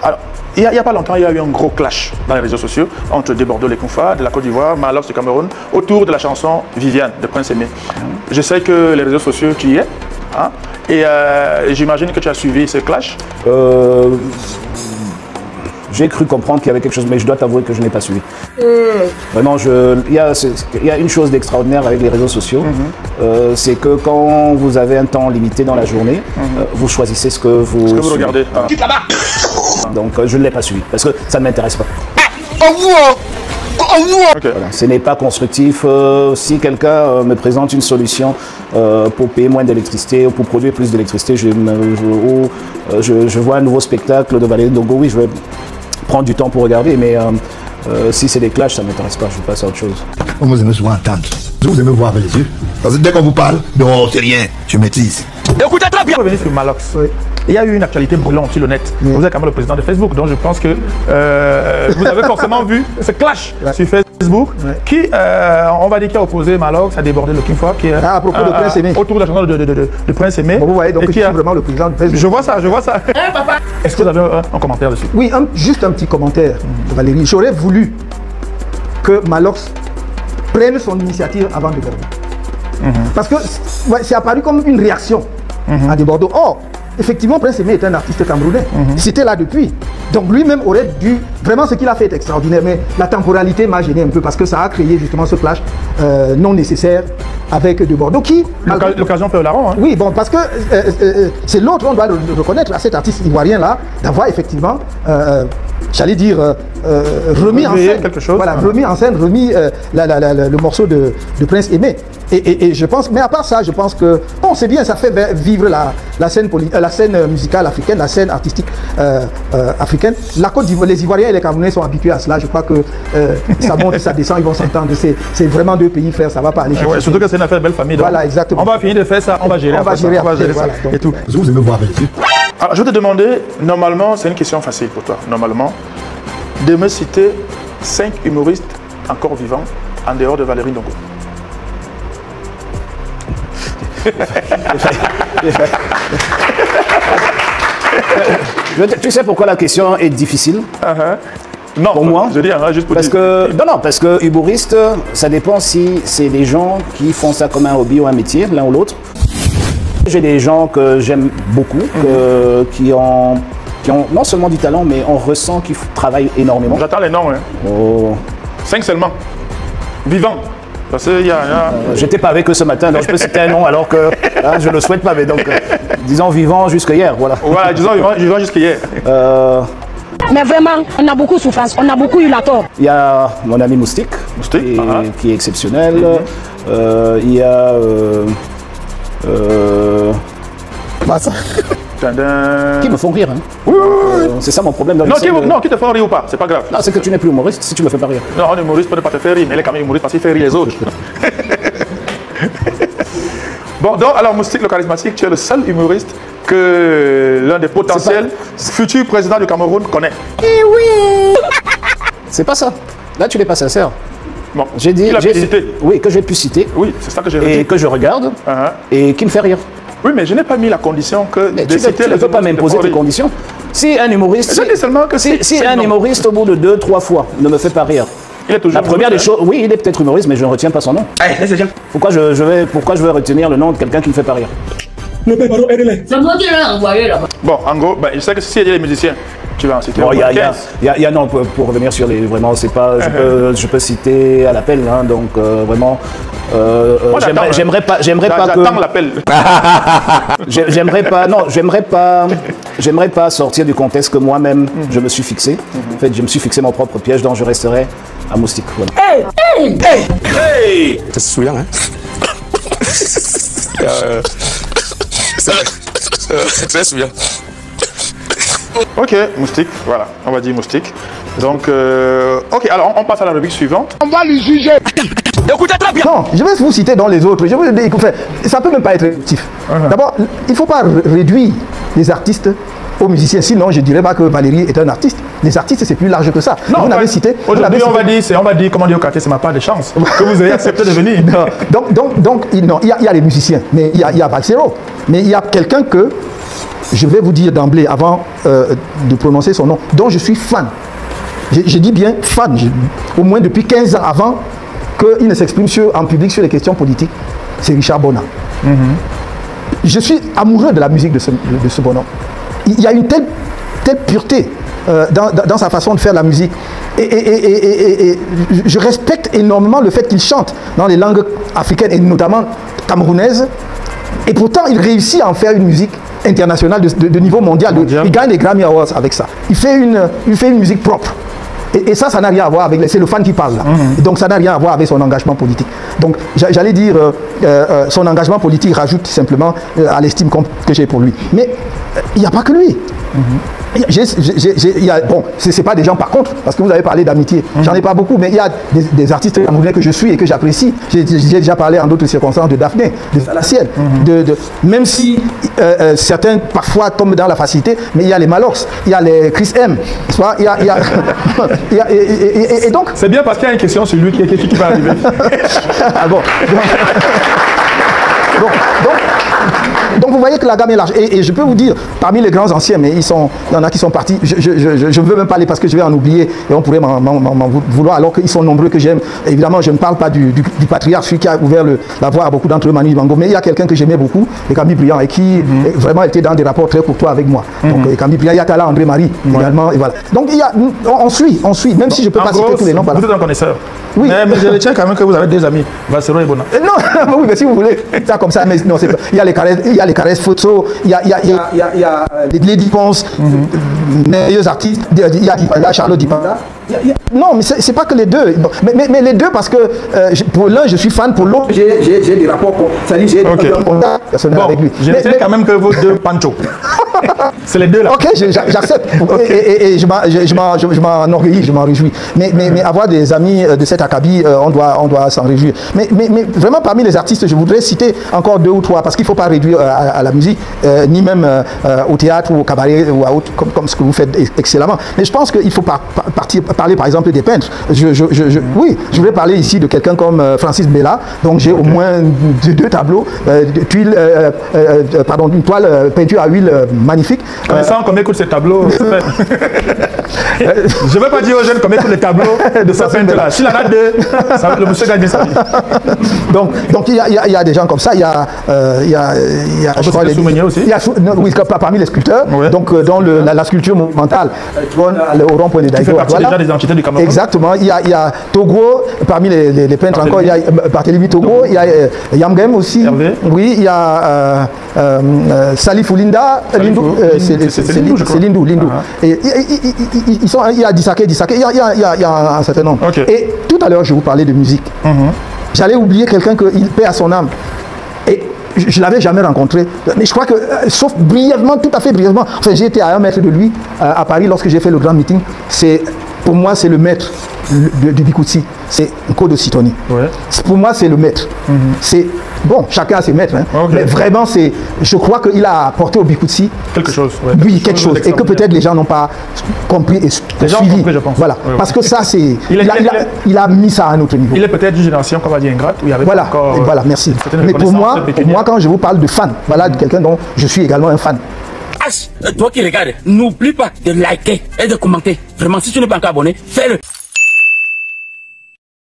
Alors, il n'y a pas longtemps, il y a eu un gros clash dans les réseaux sociaux entre des Bordeaux, les Kounfa, de la Côte d'Ivoire, Malox du Cameroun, autour de la chanson Viviane de Prince Aimé. Je sais que les réseaux sociaux, tu y es, hein, et j'imagine que tu as suivi ce clash. J'ai cru comprendre qu'il y avait quelque chose, mais je dois t'avouer que je n'ai pas suivi. Vraiment, il y a une chose d'extraordinaire avec les réseaux sociaux, c'est que quand vous avez un temps limité dans la journée, vous choisissez ce que vous regardez. Quitte là-bas. Donc je ne l'ai pas suivi, parce que ça ne m'intéresse pas. Okay. Voilà, ce n'est pas constructif. Si quelqu'un me présente une solution pour payer moins d'électricité ou pour produire plus d'électricité, je vois un nouveau spectacle de Valérie Ndongo, oui, je vais prendre du temps pour regarder, mais si c'est des clashs, ça ne m'intéresse pas, je passe à autre chose. Vous aimez souvent entendre, vous aimez voir avec les yeux. Parce que dès qu'on vous parle, non, c'est rien, je maîtrise. Écoutez très bien. Revenez sur Malox. Oui. Il y a eu une actualité brûlante sur le net. Vous êtes quand même le président de Facebook, donc je pense que vous avez forcément vu ce clash sur Facebook qui, on va dire, qui a opposé Malox, a débordé le Kounfa, qui à propos de Prince Aimé. Autour de la chanson de Prince Aimé. Bon, vous voyez, donc qui est vraiment le président de Facebook. Je vois ça, je vois ça. Est-ce que vous avez un commentaire dessus? Oui, juste un petit commentaire, Valérie. J'aurais voulu que Malox prenne son initiative avant de Bordeaux. Parce que c'est apparu comme une réaction à des Bordeaux. Or, effectivement, Prince Aimé est un artiste camerounais. C'était là depuis. Donc lui-même aurait dû... Vraiment, ce qu'il a fait est extraordinaire. Mais la temporalité m'a gêné un peu parce que ça a créé justement ce clash non nécessaire avec de Bordeaux qui... L'occasion fait au larron. Hein. Oui, bon, parce que c'est l'autre, on doit le reconnaître à cet artiste ivoirien-là, d'avoir effectivement... j'allais dire, remis en scène, quelque chose. Voilà, remis en scène, remis le morceau de Prince Aimé. Et je pense, mais à part ça, je pense que, bon, c'est bien, ça fait vivre la scène musicale africaine, la scène artistique africaine. La Côte d'Ivoire, les Ivoiriens et les Camerounais sont habitués à cela. Je crois que ça monte et ça descend, ils vont s'entendre. C'est vraiment deux pays frères, ça va pas aller. Ouais, surtout que c'est une affaire de belle famille. Voilà, exactement. On va finir de faire ça, on va gérer après. Voilà, et tout. Vous aimez voir avec les yeux. Alors, je vais te demander, normalement, c'est une question facile pour toi, normalement, de me citer 5 humoristes encore vivants en dehors de Valérie Ndongo. Tu sais pourquoi la question est difficile? Non, pour moi, je dis juste pour parce dire. que non, parce que humoriste, ça dépend si c'est des gens qui font ça comme un hobby ou un métier, l'un ou l'autre. J'ai des gens que j'aime beaucoup, qui ont non seulement du talent, mais on ressent qu'ils travaillent énormément. J'attends les noms. Hein. Oh. 5 seulement. Vivants. Parce que j'étais pas avec eux ce matin, donc je peux citer un nom alors que hein, je le souhaite pas, mais donc disons vivant jusqu'à hier, voilà. Voilà, disons vivant jusqu'à hier. Mais vraiment, on a beaucoup de souffrance, on a beaucoup eu la tort. Il y a mon ami Moustique, qui est exceptionnel. Il y a ça. Qui me font rire. Hein. Oui. C'est ça mon problème dans non, qui te font rire ou pas, c'est pas grave. Non, c'est que tu n'es plus humoriste si tu me fais pas rire. Non, un humoriste peut ne pas te faire rire, mais il est quand même humoriste parce qu'il fait rire les autres. Bon, donc, alors, Moustique, le charismatique, tu es le seul humoriste que l'un des potentiels futurs présidents du Cameroun connaît. Eh oui. C'est pas ça. Là, tu n'es pas sincère. Bon, j'ai dit oui, que j'ai pu citer. Oui, c'est ça que j'ai dit. Et que je regarde et qui me fait rire. Oui, mais je n'ai pas mis la condition que de citer tu ne peux pas m'imposer tes conditions. Si un humoriste, si un humoriste au bout de 2-3 fois ne me fait pas rire, il est toujours la première des choses, oui, il est peut-être humoriste, mais je ne retiens pas son nom. Pourquoi je vais retenir le nom de quelqu'un qui ne me fait pas rire? C'est moi qui l'ai envoyé là-bas. Bon, en gros, je sais que si il y a des musiciens, tu vas en citer. Bon, non, pour revenir sur les, vraiment, c'est pas, je peux citer à l'appel, hein, donc vraiment, j'aimerais pas que. L'appel. J'aimerais pas sortir du contexte que moi-même je me suis fixé. En fait, je me suis fixé mon propre piège, donc je resterai à Moustique. Voilà. Hey! Tu te souviens, hein? Très souviens. Ok, Moustique, voilà, on va dire Moustique. Donc, ok, alors on passe à la rubrique suivante. On va lui juger. Écoutez très bien. Non, je vais vous citer dans les autres. Je vais vous dire, ça peut même pas être effectif. D'abord, il ne faut pas réduire les artistes aux musiciens. Sinon, je ne dirais pas que Valérie est un artiste. Les artistes, c'est plus large que ça. Non, vous l'avez cité. Aujourd'hui, on va dire, comment dire au quartier, c'est ma part de chance. Que vous ayez accepté de venir. Donc, il y a les musiciens, mais il y a Valsero. Mais il y a quelqu'un que je vais vous dire d'emblée, avant de prononcer son nom, dont je suis fan. Je dis bien fan, au moins depuis 15 ans avant qu'il ne s'exprime en public sur les questions politiques, c'est Richard Bona. Je suis amoureux de la musique de ce bonhomme. Il y a une telle pureté dans sa façon de faire la musique. Et je respecte énormément le fait qu'il chante dans les langues africaines et notamment camerounaises. Et pourtant, il réussit à en faire une musique internationale de niveau mondial. Il gagne des Grammy Awards avec ça. Il fait une musique propre. Et ça n'a rien à voir avec... C'est le fan qui parle là. Donc ça n'a rien à voir avec son engagement politique. Donc j'allais dire, son engagement politique rajoute simplement à l'estime que j'ai pour lui. Mais il n'y a pas que lui. Bon, c'est pas des gens par contre, parce que vous avez parlé d'amitié. J'en ai pas beaucoup, mais il y a des artistes camerounais que je suis et que j'apprécie. J'ai déjà parlé en d'autres circonstances de Daphné, de Salaciel, même si certains parfois tombent dans la facilité, mais il y a les Malox, il y a les Chris M, et donc... C'est bien parce qu'il y a une question sur lui qui va arriver. Ah bon. Donc vous voyez que la gamme est large. Et je peux vous dire, parmi les grands anciens, mais il y en a qui sont partis, je ne veux même pas aller parce que je vais en oublier et on pourrait m'en vouloir alors qu'ils sont nombreux que j'aime. Évidemment, je ne parle pas du patriarche, celui qui a ouvert la voie à beaucoup d'entre eux, Manu Dibango, mais il y a quelqu'un que j'aimais beaucoup, Camille Briand, et qui vraiment était dans des rapports très courtois avec moi. Donc Camille Briand, il y a Tala André Marie également, et voilà. Donc on suit, même si je ne peux pas citer tous les noms. Vous êtes un connaisseur. Oui. Mais je retiens quand même que vous avez des amis, Vassero et Bona. Non, oui, mais si vous voulez, ça comme ça, mais non, c'est pas. Il y a les caresses photos, il y a les Lady Ponce, merveilleux artistes, il y a Charlotte Dipanda. Non, mais c'est pas que les deux. Mais les deux, parce que pour l'un, je suis fan, pour l'autre, j'ai des rapports, c'est-à-dire j'ai des contacts personnels avec lui. Je retiens quand même que vos deux Pancho. C'est les deux là. Ok, j'accepte. Et je m'en enorgueillis, je m'en réjouis. Mais avoir des amis de cet acabit, on doit s'en réjouir. Mais vraiment, parmi les artistes, je voudrais citer encore 2 ou 3, parce qu'il ne faut pas réduire à la musique, ni même au théâtre ou au cabaret, ou à autre, comme ce que vous faites excellemment. Mais je pense qu'il faut parler par exemple des peintres. Oui, je voudrais parler ici de quelqu'un comme Francis Bella, donc j'ai au moins 2 tableaux, une toile peinture à huile magnifique. Connaissant combien coûtent ces tableaux. Je ne veux pas dire aux jeunes combien coûtent les tableaux de sa peinture là. S'il en a 2, le monsieur gagne sa vie. Donc il y a des gens comme ça. Il y a je crois les souvenirs aussi. Oui, parmi les sculpteurs. Ouais. Donc dans la sculpture monumentale, au rond-point de Daïgo. Voilà. Des entités du Cameroun. Exactement. Il y a Togo parmi les peintres encore. Il y a Barthélémy Togo. Il y a Yamgem aussi. Hervé. Oui, il y a Salif Oulinda. C'est Lindou. Et il y a Disake. Il y a un certain nombre. Okay. Et tout à l'heure, je vous parlais de musique. J'allais oublier quelqu'un qu'il paie à son âme. Et je ne l'avais jamais rencontré. Mais je crois que, sauf brièvement, tout à fait brièvement, enfin, j'ai été à 1 mètre de lui à Paris lorsque j'ai fait le grand meeting. Pour moi, c'est le maître du Bikoutsi. C'est Nkodo Sitoni. Ouais. Pour moi, c'est le maître. C'est bon, chacun a ses maîtres. Hein. Okay. Mais vraiment, je crois qu'il a apporté au Bikoutsi quelque chose. Ouais, oui, quelque chose. Et que peut-être les gens n'ont pas compris et suivi. Je pense. Voilà. Ouais, parce que ça, c'est. Il a mis ça à un autre niveau. Il est peut-être une génération, comme on va dire, ingrate. Où il y avait encore, voilà, merci. Mais pour moi, quand je vous parle de fan, voilà, de quelqu'un dont je suis également un fan. Toi qui regardes, n'oublie pas de liker et de commenter. Vraiment, si tu n'es pas encore abonné, fais-le.